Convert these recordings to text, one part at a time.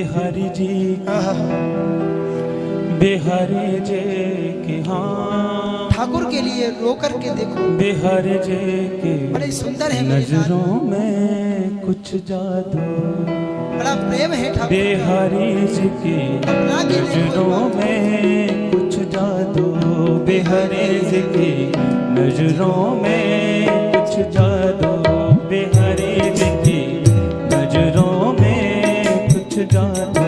बिहारी जी बिहारी जी के हाँ ठाकुर के लिए रो करके देखो। बिहारी जी के बड़े सुंदर है नजरों में कुछ जादू, बड़ा प्रेम है ठाकुर। बिहारी जी की नजरों में कुछ जादू, बिहारी जी की नजरों में कुछ जादू, बिहारी जी की नजरों में कुछ जादू,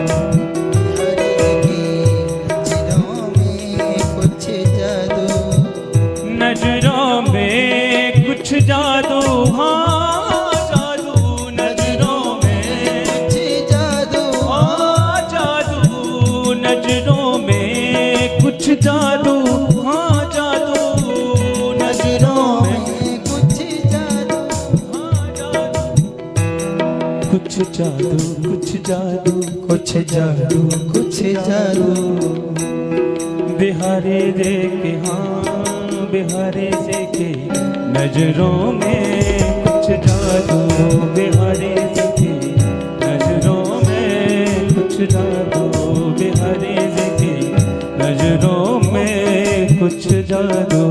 नजरों में कुछ जादू, हाँ जादू, नजरों में कुछ जादू, हाँ जादू, नजरों में कुछ जादू, हाँ जादू, नजरों में कुछ जादू, हाँ जादू, कुछ जादू, कुछ जादू, कुछ जादू, कुछ जादू। बिहारी दे के हाँ बिहारी से के नजरों में कुछ जादू, बिहारी से के नजरों में कुछ जादू, बिहारी से के नजरों में कुछ जादू।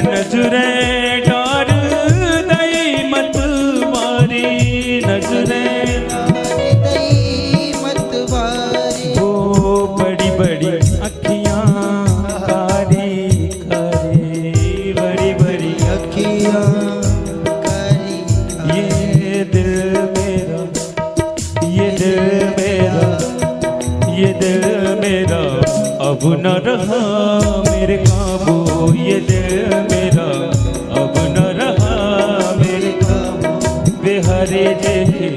नजरें डार दई मत मारी, नजरें दई मत वारी, वो बड़ी बड़ी अखियां कारी कारी, बड़ी बड़ी अखियां कारी, ये दिल मेरा, ये दिल मेरा, ये दिल मेरा अब न रहा मेरे काबू, ये दिल मेरा अब न रहा मेरे काबू, बिहारी जी की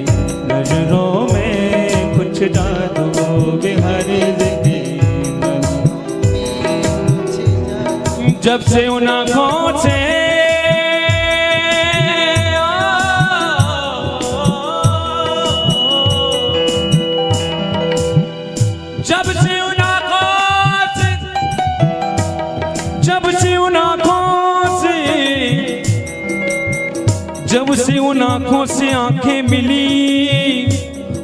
नजरों में कुछ जादू, बिहारी जी की जब से उन आँखों से जब से उन आँखों से, जब से उन आँखों से, जब से उन आँखों से आंखें मिली,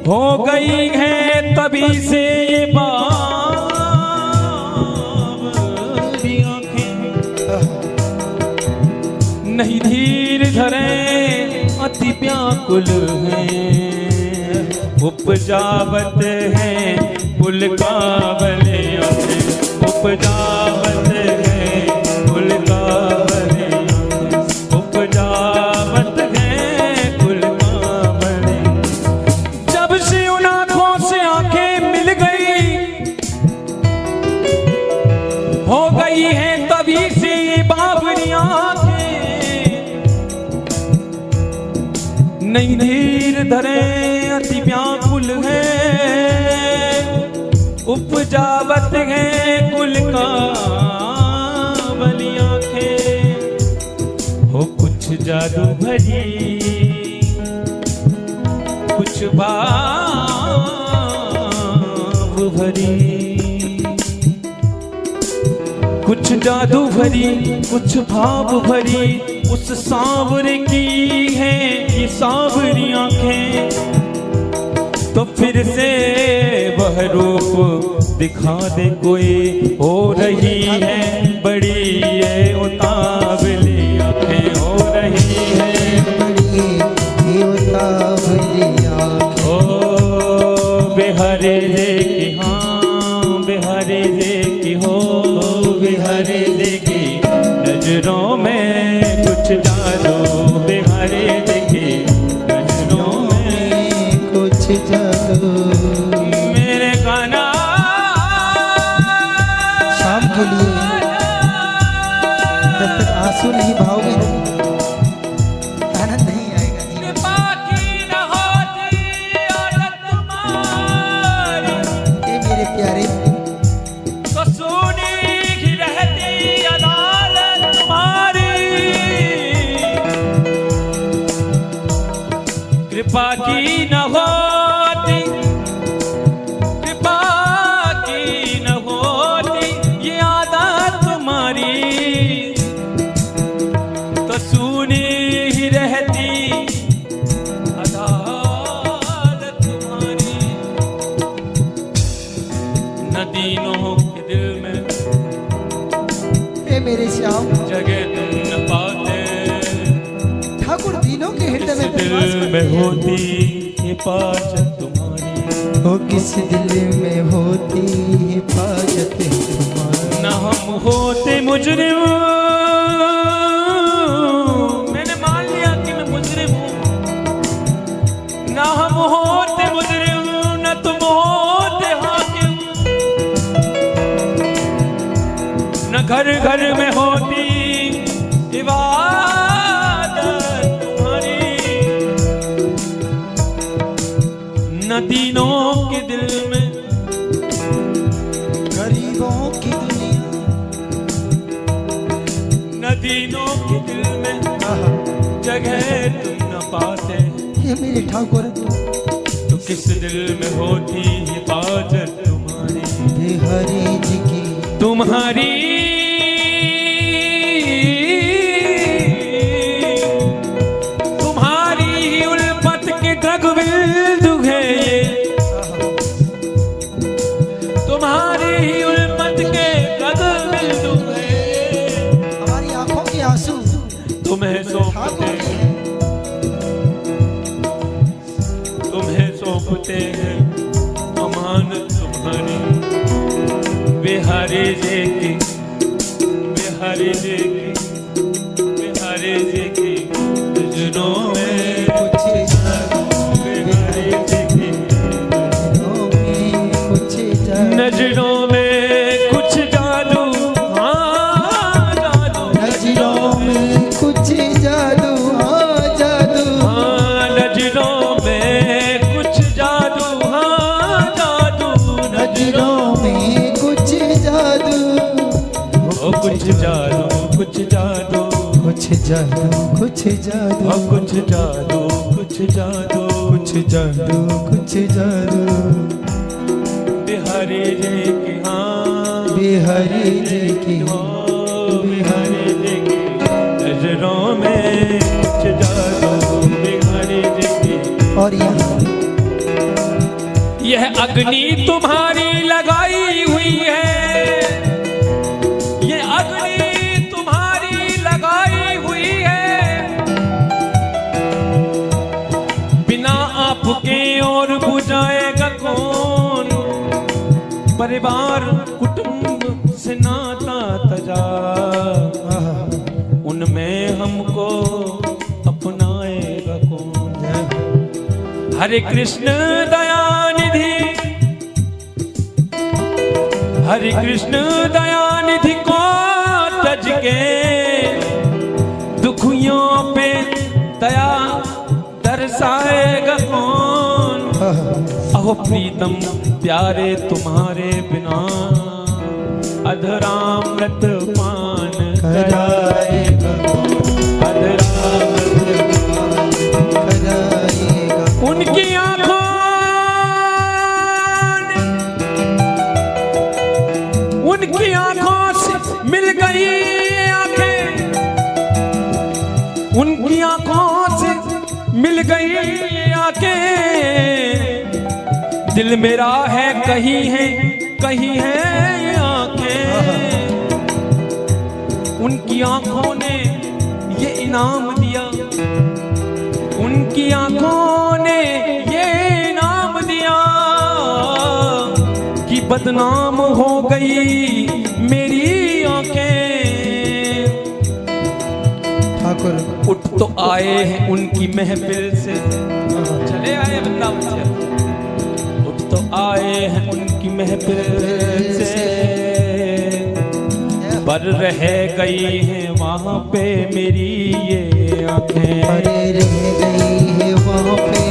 हो गई है तभी से ये बावरी आंखें, नहीं धीर धरे अति व्याकुल हैं, उपजावत है पुल काबले आंखें, उपजावत है पुल काबले आंखें, उपजावत है पुल काबले। जब से उन आँखों से आंखें मिल गई, हो गई है तभी से ये बावरी आंखें, नहीं धीर धरे अति व्याकुल है, उपजावत है कुल का बली आंखें, हो कुछ जादू भरी, कुछ भाव भरी, कुछ जादू भरी, कुछ भाव भरी, उस सांवरे की है ये सांवरी आंखें, तो फिर से वह रूप दिखा दे कोई, हो रही है बड़ी ये उतावली आंखें, हो रही है बड़ी उतावली आंखें, ओ बिहारी जी की हाँ बिहारी जी की हो, बिहारी जी की नजरों में कुछ डालो, बिहारी कृपा की न होती, कृपा की न होती ये आदत तुम्हारी, तो सुनी ही रहती अदालत तुम्हारी। न दीनों के दिल में हे मेरे श्याम, जगह तुम न पाते, ठाकुर दीनों के हृदय में दिल में होती हिफाजत तुम्हारी, हो किस दिल में होती हिफाजत तुम्हारी। न हम होते मुजरिम, मैंने मान लिया कि मैं मुजरिम हूँ, न हम होते मुजरिम, न तुम होते हाकिम, न घर घर में होती इबादत तुम्हारी, न दीनों के दिल में गरीबों की दुनिया, न दीनों के दिल में जगह तुम न पाते, हे मेरे ठाकुर तो किस दिल में होती हिफाजत तुम्हारी, बिहारी जी की तुम्हारी तुम्हारी ही उल्फत के द्रगबिंदु है ये, तुम्हारी ही उल्फत के द्रगबिंदु है, हमारी आंखों के आंसू तुम्हें सौंपते ठाकुर हैं, तुम्हें सौंपते हैं अमानत तुम्हारी। बिहारी जी की, बिहारी जी की, बिहारी जी की नजरों में कुछ बिहारी जी की कुछ नजरों में कुछ जादू, हाँ जादू, नजरों में कुछ जादू, हाँ जादू, हाँ नजरों में कुछ जादू, हाँ जादू, नजरों में कुछ जादू, ओ कुछ जादू, कुछ जादू, कुछ जादू, कुछ जादू, ओ कुछ जादू, कुछ जादू, कुछ जादू, कुछ जादू। बिहारी जी की, हाँ बिहारी जी की ओ बिहारी जी की नजरों में कुछ जादू, बिहारी जी की। और यहाँ यह अग्नि तुम्हारी लगाई हुई है, ये अग्नि तुम्हारी लगाई हुई है, बिना आपके और बुझाएगा कौन, परिवार कुटुंब से नाता तजा, उनमें हमको अपनाएगा कौन। हरे कृष्ण दयानिधि, हरे कृष्ण दयानिधि को तज के दुखियों पे दया दर्शाएगा कौन। अहो प्रीतम प्यारे तुम्हारे बिना अधरामृत पान कराएगा कौन, अधरामृत कराएगा। उनकी आंखों उनकी आंखों से मिल गई आंखें, उनकी आंखों से मिल गई आंखें, दिल मेरा है कहीं है आंखें, उनकी आंखों ने ये इनाम दिया, उनकी आंखों ने ये इनाम दिया कि बदनाम हो गई मेरी आंखें। ठाकुर उठ तो आए हैं उनकी महफिल से, चले आए वृंदावन से, उठ तो आए हैं उनकी महफिल से, पर रह गई हैं वहाँ पे मेरी ये आंखें, अरे रह